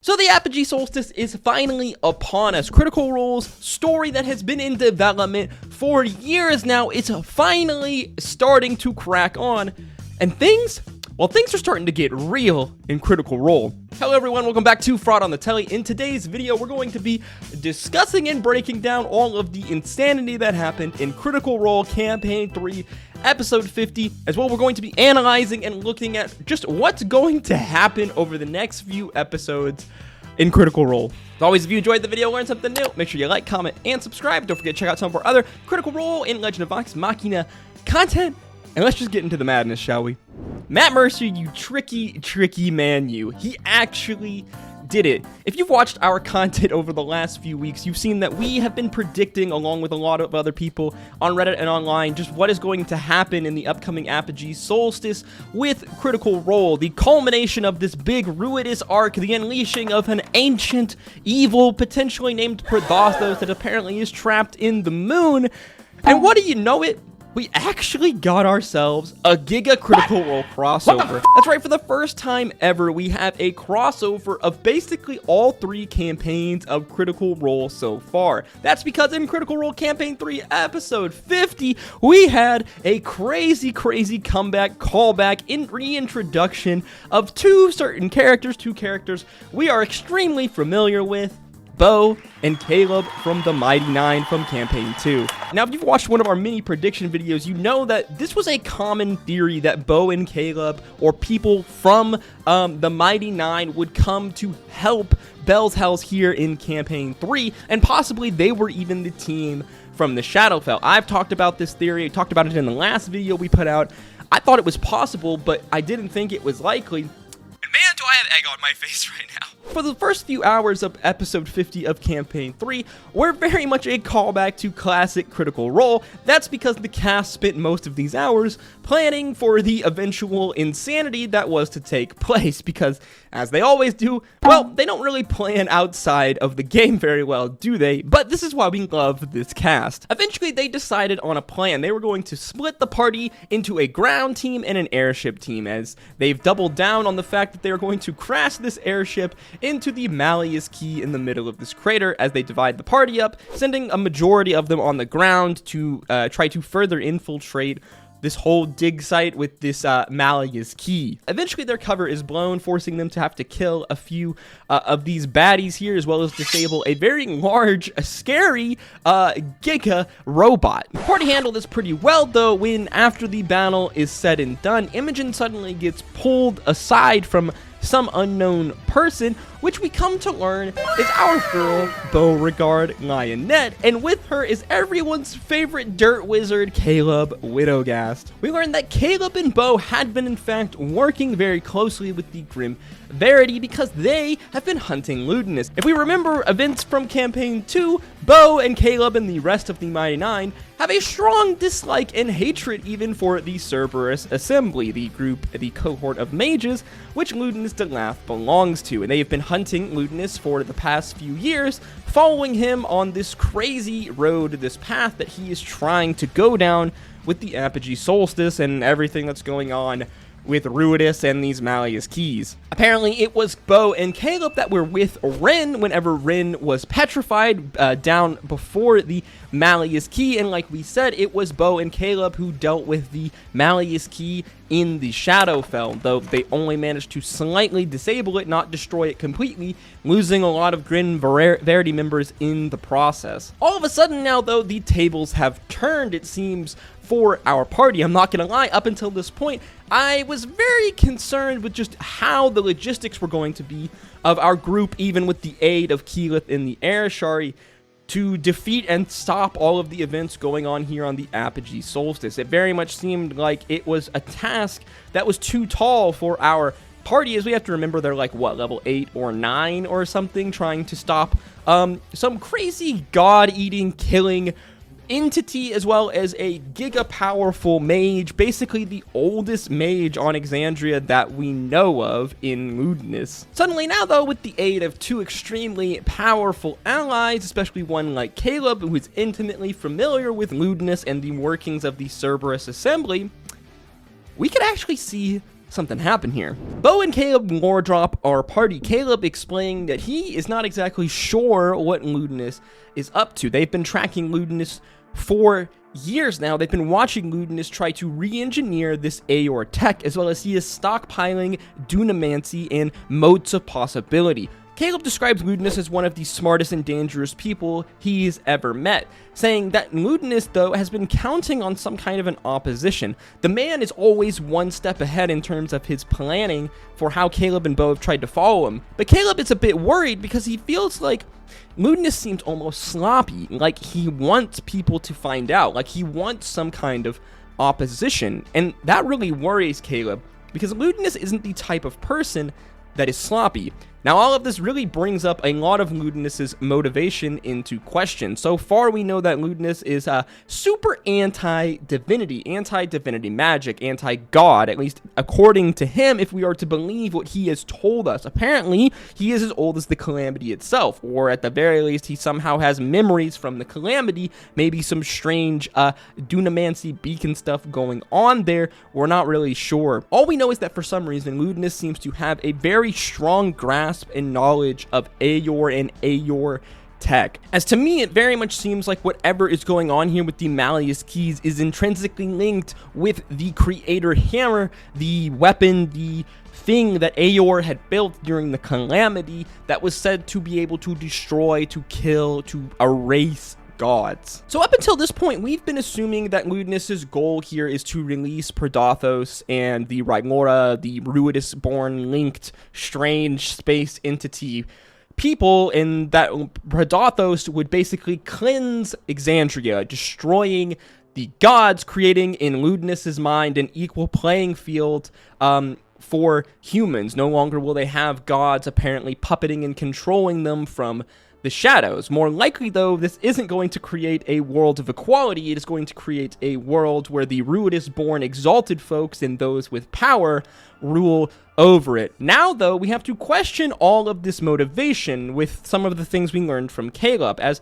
So the Apogee Solstice is finally upon us. Critical Role's story that has been in development for years now is finally starting to crack on. And things are starting to get real in Critical Role. Hello everyone, welcome back to Fraud on the Telly. In today's video, we're going to be discussing and breaking down all of the insanity that happened in Critical Role Campaign 3, Episode 50. As well, we're going to be analyzing and looking at just what's going to happen over the next few episodes in Critical Role. As always, if you enjoyed the video, learned something new, make sure you like, comment, and subscribe. Don't forget to check out some of our other Critical Role and Legend of Vox Machina content. And let's just get into the madness, shall we? Matt Mercer, you tricky man, you. He actually did it. If you've watched our content over the last few weeks, you've seen that we have been predicting, along with a lot of other people on Reddit and online, just what is going to happen in the upcoming Apogee Solstice with Critical Role, the culmination of this big Ruidus arc, the unleashing of an ancient evil, potentially named Perdothos, that apparently is trapped in the moon. And what do you know it? We actually got ourselves a Giga Critical Role crossover. That's right, for the first time ever, we have a crossover of basically all three campaigns of Critical Role so far. That's because in Critical Role Campaign 3, Episode 50, we had a crazy comeback, callback, reintroduction of two characters we are extremely familiar with, Bo and Caleb from the Mighty Nine from Campaign 2. Now, if you've watched one of our mini prediction videos, you know that this was a common theory that Bo and Caleb, or people from the Mighty Nine, would come to help Bell's House here in Campaign 3, and possibly they were even the team from the Shadowfell. I've talked about this theory, I talked about it in the last video we put out. I thought it was possible, but I didn't think it was likely. Man, do I have egg on my face right now. For the first few hours of Episode 50 of Campaign 3, we're very much a callback to classic Critical Role. That's because the cast spent most of these hours planning for the eventual insanity that was to take place, because, as they always do, well, they don't really plan outside of the game very well, do they? But this is why we love this cast. Eventually, they decided on a plan. They were going to split the party into a ground team and an airship team, as they've doubled down on the fact that they are going to crash this airship into the Malleus Key in the middle of this crater as they divide the party up, sending a majority of them on the ground to try to further infiltrate this whole dig site with this Malleus Key. Eventually their cover is blown, forcing them to have to kill a few of these baddies here, as well as disable a very large, scary Giga robot. The party handled this pretty well though, when after the battle is said and done, Imogen suddenly gets pulled aside from some unknown person, which we come to learn is our girl, Beauregard Lionette, and with her is everyone's favorite dirt wizard, Caleb Widogast. We learned that Caleb and Bo had been in fact working very closely with the Grim Verity because they have been hunting Ludinus. If we remember events from Campaign 2, Bo and Caleb and the rest of the Mighty Nine have a strong dislike and hatred even for the Cerberus Assembly, the cohort of mages, which Ludinus belongs to, and they have been hunting Ludinus for the past few years, following him on this crazy road, this path that he is trying to go down with the Apogee Solstice and everything that's going on with Ruidus and these Malleus Keys. Apparently, it was Bo and Caleb that were with Ren whenever Ren was petrified down before the Malleus Key, and like we said, it was Bo and Caleb who dealt with the Malleus Key in the Shadowfell, though they only managed to slightly disable it, not destroy it completely, losing a lot of Grim Verity members in the process. All of a sudden now, though, the tables have turned, it seems, for our party. I'm not gonna lie, up until this point, I was very concerned with just how the logistics were going to be of our group, even with the aid of Keyleth in the Air Shari, to defeat and stop all of the events going on here on the Apogee Solstice. It very much seemed like it was a task that was too tall for our party, as we have to remember they're like, what, level 8 or 9 or something, trying to stop some crazy god-eating, killing entity, as well as a giga powerful mage, basically the oldest mage on Exandria that we know of in Ludinus. Suddenly now though, with the aid of two extremely powerful allies, especially one like Caleb, who is intimately familiar with Ludinus and the workings of the Cerberus Assembly, we could actually see something happen here. Bo and Caleb lore drop our party. Caleb explaining that he is not exactly sure what Ludinus is up to. They've been tracking Ludinus for years now. They've been watching Ludinus try to re-engineer this Aeor tech, as well as he is stockpiling dunamancy and modes of possibility. Caleb describes Ludinus as one of the smartest and dangerous people he's ever met, saying that Ludinus, though, has been counting on some kind of an opposition. The man is always one step ahead in terms of his planning for how Caleb and Bo have tried to follow him. But Caleb is a bit worried because he feels like Ludinus seems almost sloppy, like he wants people to find out, like he wants some kind of opposition. And that really worries Caleb, because Ludinus isn't the type of person that is sloppy. Now, all of this really brings up a lot of Ludinus's motivation into question. So far, we know that Ludinus is super anti-divinity magic, anti-god, at least according to him, if we are to believe what he has told us. Apparently, he is as old as the Calamity itself, or at the very least, he somehow has memories from the Calamity, maybe some strange dunamancy beacon stuff going on there. We're not really sure. All we know is that for some reason, Ludinus seems to have a very strong grasp and knowledge of Aeor and Aeor tech. As to me, it very much seems like whatever is going on here with the Malleus keys is intrinsically linked with the Creator Hammer, the weapon, the thing that Aeor had built during the Calamity that was said to be able to destroy, to kill, to erase gods. So up until this point, we've been assuming that Ludinus's goal here is to release Predathos and the Rymora, the Ruidus-born linked strange space entity people, and that Predathos would basically cleanse Exandria, destroying the gods, creating in Ludinus's mind an equal playing field for humans. No longer will they have gods apparently puppeting and controlling them from the shadows. More likely, though, this isn't going to create a world of equality. It is going to create a world where the Ruidus-born exalted folks and those with power rule over it. Now, though, we have to question all of this motivation with some of the things we learned from Caleb, as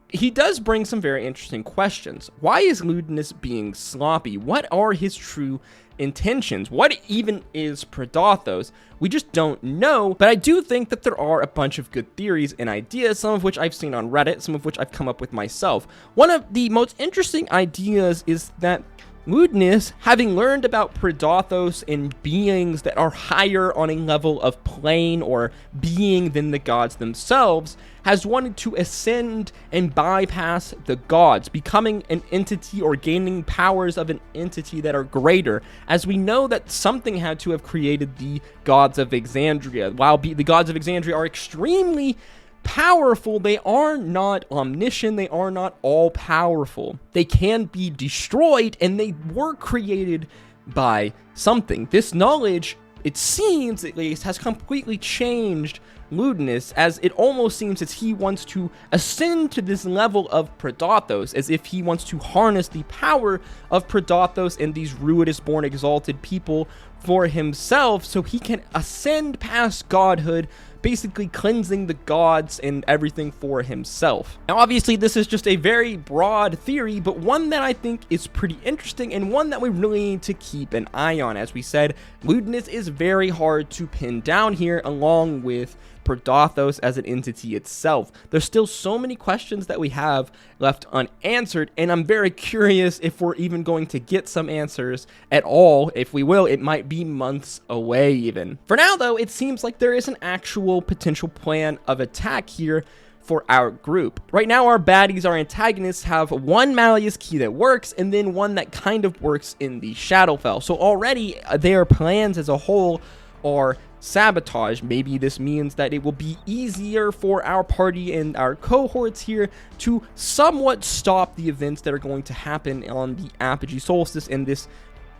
he does bring some very interesting questions. Why is Ludinus being sloppy? What are his true intentions? What even is Predathos? We just don't know, but I do think that there are a bunch of good theories and ideas, some of which I've seen on Reddit, some of which I've come up with myself. One of the most interesting ideas is that Ludinus, having learned about Predathos and beings that are higher on a level of plane or being than the gods themselves, has wanted to ascend and bypass the gods, becoming an entity or gaining powers of an entity that are greater, as we know that something had to have created the gods of Exandria. While the gods of Exandria are extremely powerful, they are not omniscient, they are not all-powerful. They can be destroyed, and they were created by something. This knowledge, it seems at least, has completely changed Ludinus, as it almost seems as he wants to ascend to this level of Predathos, as if he wants to harness the power of Predathos and these Ruidus-born exalted people for himself, so he can ascend past godhood, basically cleansing the gods and everything for himself. Now, obviously, this is just a very broad theory, but one that I think is pretty interesting and one that we really need to keep an eye on. As we said, Ludinus is very hard to pin down here, along with Predathos as an entity itself. There's still so many questions that we have left unanswered, and I'm very curious if we're even going to get some answers at all. If we will, it might be months away even. For now, though, it seems like there is an actual potential plan of attack here for our group. Right now, our baddies, our antagonists, have one Malleus key that works, and then one that kind of works in the Shadowfell. So already, their plans as a whole are sabotage. Maybe this means that it will be easier for our party and our cohorts here to somewhat stop the events that are going to happen on the Apogee Solstice, and this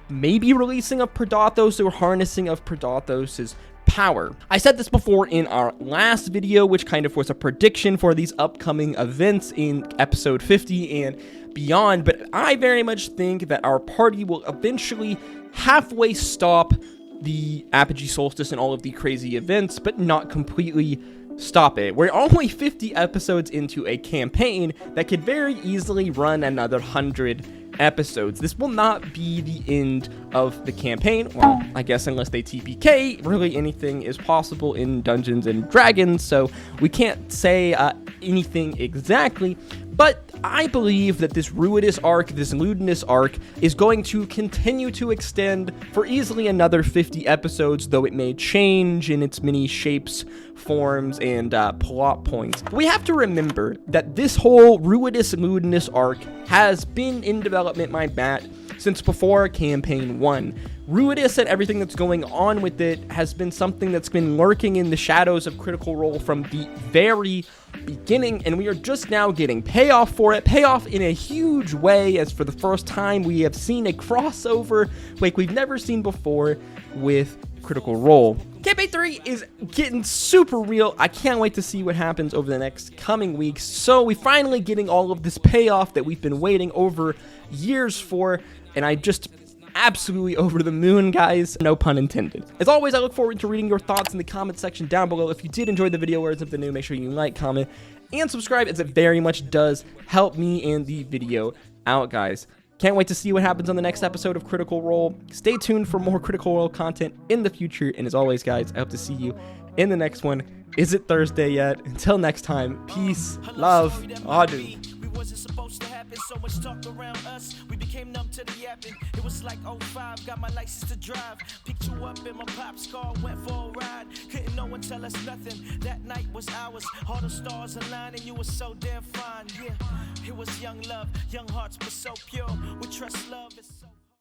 maybe releasing of Predathos or harnessing of Predathos's power. I said this before in our last video, which kind of was a prediction for these upcoming events in episode 50 and beyond, but I very much think that our party will eventually halfway stop the Apogee Solstice and all of the crazy events, but not completely stop it. We're only 50 episodes into a campaign that could very easily run another 100 episodes. This will not be the end of the campaign. Well, I guess unless they TPK, really anything is possible in Dungeons and Dragons, so we can't say anything exactly. But I believe that this Ruidus arc, this Ludinus arc, is going to continue to extend for easily another 50 episodes, though it may change in its many shapes, forms, and plot points. We have to remember that this whole Ruidus Ludinus arc has been in development by Matt since before Campaign 1. Ruidus and everything that's going on with it has been something that's been lurking in the shadows of Critical Role from the very beginning, and we are just now getting payoff for it. Payoff in a huge way, as for the first time we have seen a crossover like we've never seen before with Critical Role. Campaign 3 is getting super real. I can't wait to see what happens over the next coming weeks. So we're finally getting all of this payoff that we've been waiting over years for, and I just absolutely over the moon, guys. No pun intended. As always, I look forward to reading your thoughts in the comment section down below. If you did enjoy the video or something new, make sure you like, comment, and subscribe, as it very much does help me and the video out, guys. Can't wait to see what happens on the next episode of Critical Role. Stay tuned for more Critical Role content in the future. And as always, guys, I hope to see you in the next one. Is it Thursday yet? Until next time, peace, love, adieu. Wasn't supposed to happen, so much talk around us. We became numb to the yapping. It was like 05, got my license to drive. Picked you up in my pop's car, went for a ride. Couldn't no one tell us nothing. That night was ours. All the stars aligned and you were so damn fine. Yeah, it was young love, young hearts were so pure. We trust love is so